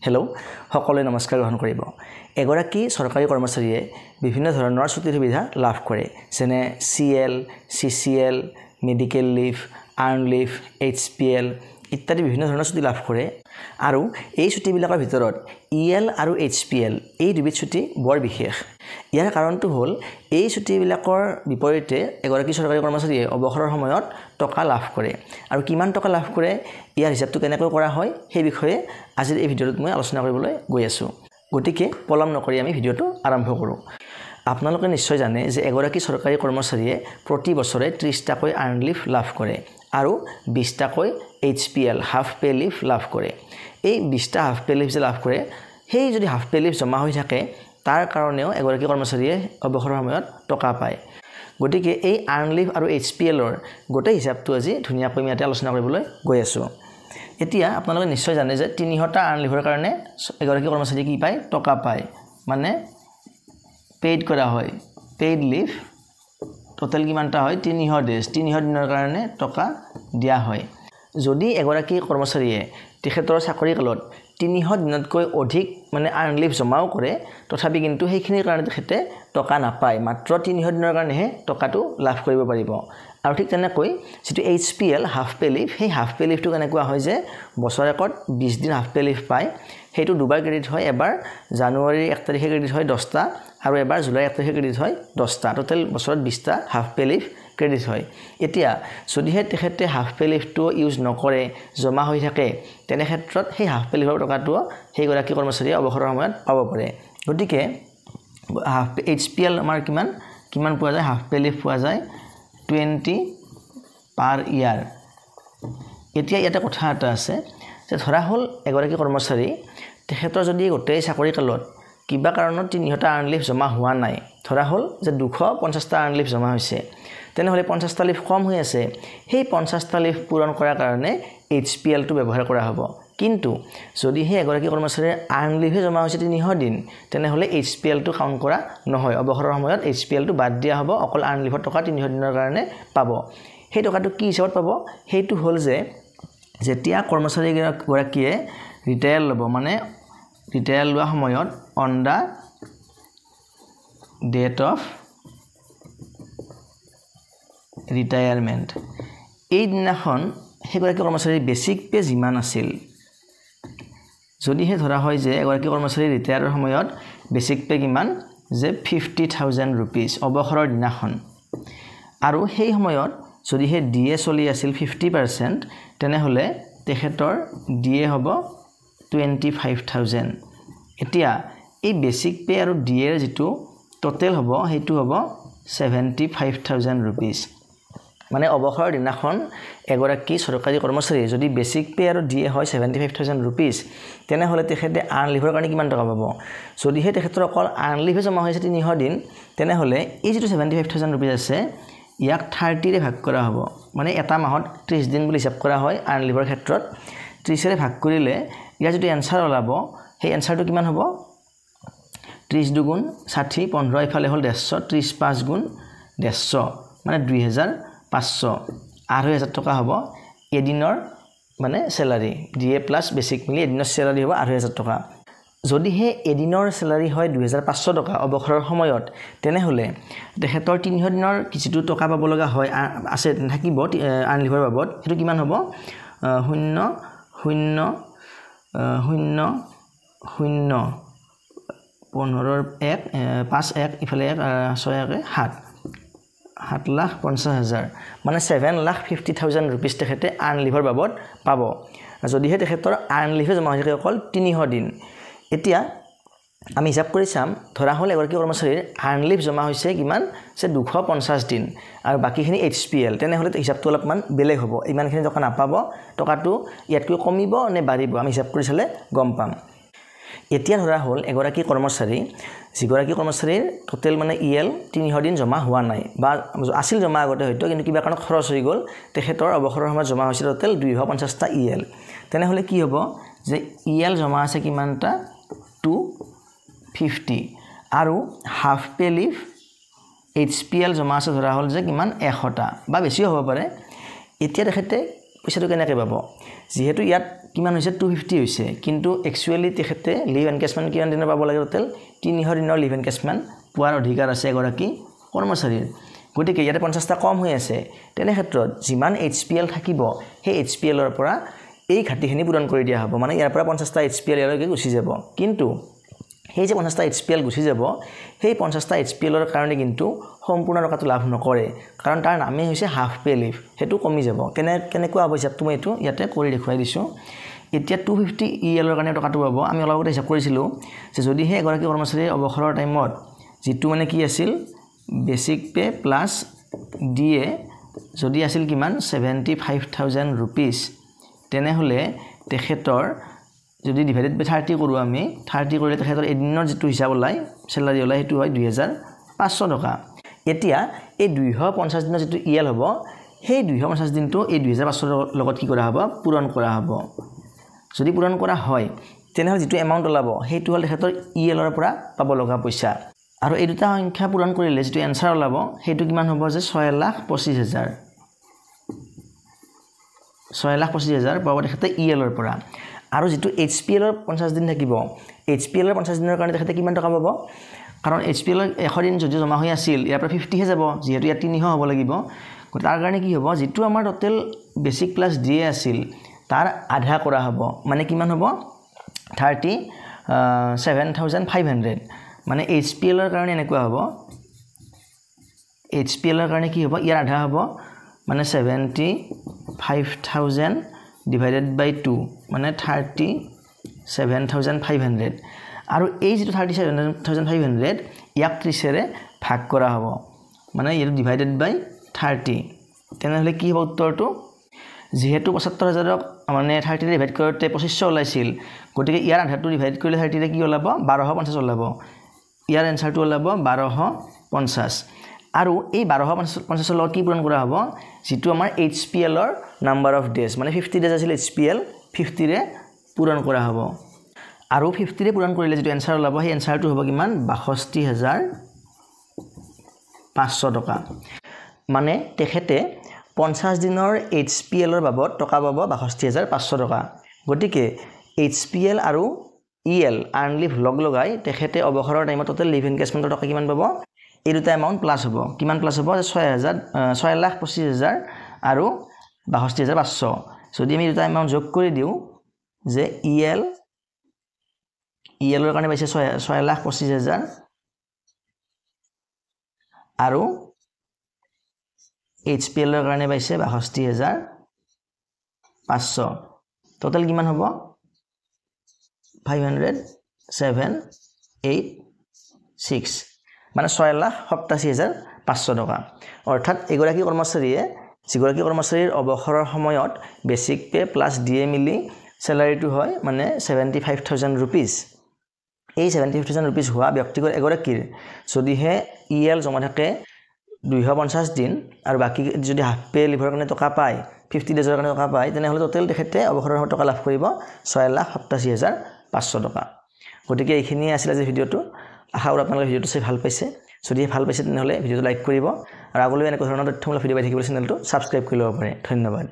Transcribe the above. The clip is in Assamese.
হেল্ল' সকলোৱে নমস্কাৰ গ্ৰহণ কৰিব এগৰাকী চৰকাৰী কৰ্মচাৰীয়ে বিভিন্ন ধৰণৰ ছুটিৰ সুবিধা লাভ কৰে যেনে CL, CCL, medical leave, earned leave, HPL ইত্যাদি বিভিন্ন ধৰণৰ ছুটি লাভ কৰে আৰু এই ছুটিবিলাকৰ ভিতৰত EL আৰু HPL এই দুবিধ ছুটি বৰ বিশেষ ইয়াৰ কাৰণটো হ'ল এই ছুটিবিলাকৰ বিপৰীতে এগৰাকী চৰকাৰী কৰ্মচাৰীয়ে অৱসৰৰ সময়ত টকা লাভ কৰে আৰু কিমান টকা লাভ কৰে ইয়াৰ হিচাপটো কেনেকৈ কৰা হয় সেই বিষয়ে আজিৰ এই ভিডিঅ'টোত মই আলোচনা কৰিবলৈ গৈ আছোঁ গতিকে পলম নকৰি আমি ভিডিঅ'টো আৰম্ভ কৰোঁ আপোনালোকে নিশ্চয় জানে যে এগৰাকী চৰকাৰী কৰ্মচাৰীয়ে প্ৰতি বছৰে 30 টাকৈ আৰ্ণ লিভ লাভ কৰে আৰু 20 টাকৈ HPL হাফ পে লিভ লাভ কৰে এই 20টা হাফ পে লিভ যে লাভ কৰে সেই যদি হাফ পে লিভ জমা হৈ থাকে তাৰ কাৰণেও এগৰাকী কৰ্মচাৰীয়ে অৱসৰৰ সময়ত টকা পায় গতিকে এই আৰ্ণ লিভ আৰু HPLৰ গোটেই হিচাপটো আজি ধুনীয়াকৈ আমি ইয়াতে আলোচনা কৰিবলৈ গৈ আছোঁ এতিয়া আপোনালোকে নিশ্চয় জানে যে 300টা আৰ্ণ লিভৰ কাৰণে এগৰাকী কৰ্মচাৰীয়ে কি পায় টকা পায় মানে পেইড কৰা হয় পেইড লিভ টোটাল কিমানটা হয় 300 ডেজ 300 দিনৰ কাৰণে টকা দিয়া হয় যদি এগৰাকী কৰ্মচাৰীয়ে তেখেতৰ চাকৰি কালত 300 দিনতকৈ অধিক মানে আৰ্ণ লিভ জমাও কৰে তথাপি কিন্তু সেইখিনিৰ কাৰণে তেখেতে টকা নাপায় মাত্ৰ 300 দিনৰ কাৰণেহে টকাটো লাভ কৰিব পাৰিব আৰু ঠিক তেনেকৈ যেটো HPL হাফ পে লিভ সেই হাফ পে লিভটো কেনেকুৱা হয় যে বছৰেকত 20 দিন হাফ পে লিভ পায় সেইটো দুবাৰ ক্ৰেডিট হয় এবাৰ জানুৱাৰীৰ 1 তাৰিখে ক্ৰেডিট হয় 10টা আৰু এবাৰ জুলাই 1 তাৰিখে ক্ৰেডিট হয় 10টা টোটাল বছৰত 20টা হাফ পে লিভ ক্ৰেডিট হয় এতিয়া যদিহে তেখেতে হাফ পে লিভটো ইউজ নকৰে জমা হৈ থাকে তেনে ক্ষেত্ৰত সেই হাফ পে লিভৰ টকাটো সেই গৰাকী কৰ্মচাৰীয়ে অৱসৰৰ সময়ত পাব পাৰে গতিকে হাফ HPL আমাৰ কিমান পোৱা যায় হাফ পে লিভ পোৱা যায় 20 পাৰ ইয়াৰ এতিয়া ইয়াতে কথা এটা আছে যে ধৰা হ'ল এগৰাকী কৰ্মচাৰী তেখেতৰ যদি গোটেই চাকৰি কালত কিবা কাৰণত 300টা আৰ্ণ লিভ জমা হোৱা নাই ধৰা হ'ল যে 250টা আৰ্ণ লিভ জমা হৈছে তেনেহলে 50টা লিভ কম হৈ আছে সেই 50টা লিভ পূৰণ কৰাৰ কাৰণে HPL টো ব্যৱহাৰ কৰা হ'ব কিন্তু যদি হে এগৰাকী কৰ্মচাৰীৰ আৰ্ণ লিভে জমা হৈছে 300 দিন তেনেহলে HPL টো কাউন্ট কৰা নহয় অৱসৰৰ সময়ত HPL টো বাদ দিয়া হ'ব অকল আৰ্ণ লিভৰ টকা 300 দিনৰ কাৰণে পাব সেই টকাটো কি হিচাপত পাব সেইটো হ'ল যে যেতিয়া কৰ্মচাৰী গৰাকীয়ে ৰিটায়াৰ ল'ব মানে ৰিটায়াৰ লোৱা সময়ত on the date of retirement এই দিনাখন সেইগৰাকী কৰ্মচাৰীৰ বেসিক পে যিমান আছিল যদিহে ধৰা হয় যে এগৰাকী কৰ্মচাৰী ৰিটায়াৰৰ সময়ত বেসিক পে কিমান যে 50,000 rupees অৱসৰৰ দিনাখন আৰু সেই সময়ত যদিহে DA চলি আছিল 50% তেনেহলে তেখেতৰ DA হ'ব 25,000 এতিয়া এই বেসিক পে আৰু DA ৰ যেটো টোটাল হ'ব হেতু হ'ব 75,000 rupees মানে অৱসৰৰ দিনাখন এগৰাকী চৰকাৰী কৰ্মচাৰী যদি বেসিক পে আৰু DA হয় 75,000 rupees তেনেহলে তেখেতে আৰ্ণ লিভৰ কাৰণে কিমান টকা পাব যদিহে তেখেতৰ অকল আৰ্ণ লিভে জমা হৈছে 300 দিন তেনেহলে এই যেটো 75,000 rupees আছে ইয়াক 30 ৰে ভাগ কৰা হ'ব মানে এটা মাহত 30 দিন বুলি হিচাপ কৰা হয় আৰ্ণ লিভৰ ক্ষেত্ৰত 30 ৰে ভাগ কৰিলে ইয়াৰ যেটো এনসাৰ ওলাব সেই এনসাৰটো কিমান হ'ব 30 দুগুণ 60 15 ইফালে হ'ল 150 30 5 গুণ 150 মানে 2500 8000 টকা হ'ব এদিনৰ মানে স্যালাৰি DA প্লাস বেসিক মিলি এদিনৰ স্যালাৰি হ'ব 8000 টকা যদি হে এদিনৰ স্যালাৰি হয় 2500 টকা অৱসৰৰ সময়ত তেনেহলে তেখেতৰ 300 দিনৰ কিছু টকা পাব লগা হয় আছে থাকিব আৰ্ণ লিভৰ বাবদ হেতু কিমান হ'ব 0 0 0 0 15 1 5 1 ইফালে 6 1 7,50,000 মানে 7,50,000 rupees তেখেতে আৰ্ণ লিভৰ বাবদ পাব যদিহে তেখেতৰ আৰ্ণ লিভে জমা হৈ থাকে অকল 300 দিন এতিয়া আমি হিচাপ কৰি চাম ধৰা হ'ল এগৰাকী কৰ্মচাৰীৰ আৰ্ণ লিভ জমা হৈছে কিমান যে 250 দিন আৰু বাকিখিনি HPL তেনেহলে হিচাপটো অলপমান বেলেগ হ'ব ইমানখিনি টকা নাপাব টকাটো ইয়াতকৈ কমিব নে বাঢ়িব আমি হিচাপ কৰি চালে গম পাম এতিয়া ধৰা হ'ল এগৰাকী কৰ্মচাৰী যিগৰাকী কৰ্মচাৰীৰ টোটাল মানে EL 300 দিন জমা হোৱা নাই বা আছিল জমা আগতে হয়তো কিন্তু কিবা কাৰণত খৰচ হৈ গ'ল তেখেতৰ অৱসৰৰ সময়ত জমা হৈছে টোটাল 250টা EL তেনেহলে কি হ'ব যে EL জমা আছে কিমানটা 250 আৰু হাফ পে লিভ HPL জমা আছে ধৰা হ'ল যে কিমান 100টা বা বেছি হ'ব পাৰে এতিয়া তেখেতে পইচাটো কেনেকৈ পাব যেহেতু ইয়াত কিমান হৈছে 250 হৈছে কিন্তু একচুয়ালি তেখেতে লিভ এনকেজমেন্ট কিমান দিনৰ পাব লাগে টোটেল 300 দিনৰ লিভ এনকেজমেন্ট পোৱাৰ অধিকাৰ আছে এগৰাকী কৰ্মচাৰীৰ গতিকে ইয়াতে 50টা কম হৈ আছে তেনে ক্ষেত্ৰত যিমান HPL থাকিব সেই HPL ৰ পৰা এই ঘাটিখিনি পূৰণ কৰি দিয়া হ'ব মানে ইয়াৰ পৰা 50টা HPL ইয়ালৈকে গুচি যাব কিন্তু সেই যে 50টা HPL গুচি যাব সেই 50টা HPL ৰ কাৰণে কিন্তু সম্পূৰ্ণ টকাটো লাভ নকৰে কাৰণ তাৰ নামে হৈছে হাফ পে লিভ হেতু কমি যাব কেনেকুৱা হ'ব হিচাপ তুমি এটো ইয়াতে কৰি দেখুৱাই দিছো এতিয়া 250 EL ৰ কাৰণে টকাটো পাব আমি অলপতে হিচাপ কৰিছিলো যে যদি হে এগৰাকী কৰ্মচাৰীৰ অৱসৰৰ টাইমত যেটো মানে কি আছিল বেসিক পে প্লাস DA যদি আছিল কিমান 75000 rupees তেনে হলে তেখেতৰ যদি ডিভাইডেড বাই 30 কৰো আমি 30 কৰিলে তেখেতৰ এদিনৰ যেটো হিসাব ওলাই স্যালাৰি ওলাই হেতু হয় 2500 টকা এতিয়া এই 250 দিনৰ যেটো EL হ'ব সেই 250 দিনটো এই 2500 লগত কি কৰা হ'ব পূৰণ কৰা হ'ব যদি পূৰণ কৰা হয় তেনে যেটো এমাউন্ট ওলাব হেতু হল তেখেতৰ EL ৰ পৰা পাব লগা পইচা আৰু এই দুটা সংখ্যা পূৰণ কৰিলে যেটো এনসাৰ ওলাব হেতু কিমান হ'ব যে 625000 625000 পাব তেখেতে EL ৰ পৰা আৰু যেটো HPL ৰ 50 দিন থাকিব HPL ৰ 50 দিনৰ কাৰণে তেখেতে কিমান টকা পাব কাৰণ HPL ৰ 100 দিন যদি জমা হৈ আছিল ইয়াৰ পৰা 50 হে যাব যেহেতু ইয়াত 300 হ'ব লাগিব তাৰ কাৰণে কি হ'ব যেটো আমাৰ টোটাল বেসিক প্লাস DA আছিল তাৰ আধা কৰা হ'ব মানে কিমান হ'ব 37500 মানে HPL ৰ কাৰণে এনেকুৱা হ'ব HPL ৰ কাৰণে কি হ'ব ইয়াৰ আধা হ'ব মানে 75000 divided by 2 মানে 37500 আৰু এই যেটো 37500 ইয়াক 30 ৰে ভাগ কৰা হ'ব মানে ইটো ডিভাইডেড বাই 30 তেনে হলে কি হ'ব উত্তৰটো যেহেতু 75000 ক মানে 30 ৰে ডিভাইড কৰোতে 2500 ওলাইছিল গতিকে ইয়াৰ আধাটো ডিভাইড কৰিলে 30 ৰে কি ওলাব 1250 ওলাব ইয়াৰ এনসাৰটো ওলাব 1250 আৰু এই 1250 লগত কি পূৰণ কৰা হ'ব যেটো আমাৰ HPL ৰ নাম্বাৰ অফ ডেজ মানে 50 ডেজ আছিল HPL 50 ৰে পূৰণ কৰা হ'ব আৰু 50 ৰে পূৰণ কৰিলে যেটো এনসাৰ ওলাব সেই এনসাৰটো হ'ব কিমান 62500 টকা মানে তেখেতে 50 দিনৰ HPL ৰ বাবদ টকা পাব 62500 টকা গটিকে HPL আৰু EL আৰ্ন লিভ লগ লগাই তেখেতে অবখৰৰ টাইমত টোটাল লিভ এনকেজমেন্টৰ টকা কিমান পাব এই দুটা এমাউন্ট প্লাস হ'ব কিমান প্লাস হ'ব 625000 আৰু 62500 যদি আমি দুটা এমাউন্ট যোগ কৰি দিও যে EL ৰ কাৰণে পাইছে 625000 আৰু HPL ৰ কাৰণে পাইছে 62500 টোটাল কিমান হ'ব 500786 মানে 687500 টকা অৰ্থাৎ এগৰাকী কৰ্মচাৰীয়ে যিগৰাকী কৰ্মচাৰীৰ অবখৰৰ সময়ত বেসিক পে প্লাস DA মিলি স্যালাৰিটো হয় মানে 75000 rupees এই 75000 rupees হোৱা ব্যক্তিগত এগৰাকীৰ যদিহে EL জমা থাকে 250 দিন আৰু বাকি যদি হাফ পে লিভৰ কাৰণে টকা পায় 50 ডেজৰ কাৰণে টকা পায় তেনে হলে টোটাল তেখেতে অবখৰৰ টকা লাভ কৰিব 687500 টকা গতিকে এইখিনি আছিল আজি ভিডিওটো আশা কৰো আপোনালোকে ভিডিওটো চাই ভাল পাইছে যদি ভাল পাইছে তেনে হলে ভিডিওটো লাইক কৰিব আৰু আগলৈ এনেকুৱা ধৰণৰ তথ্যমূলক ভিডিও পাই থাকিবলৈ চেনেলটো সাবস্ক্ৰাইব কৰি ল'ব পাৰে ধন্যবাদ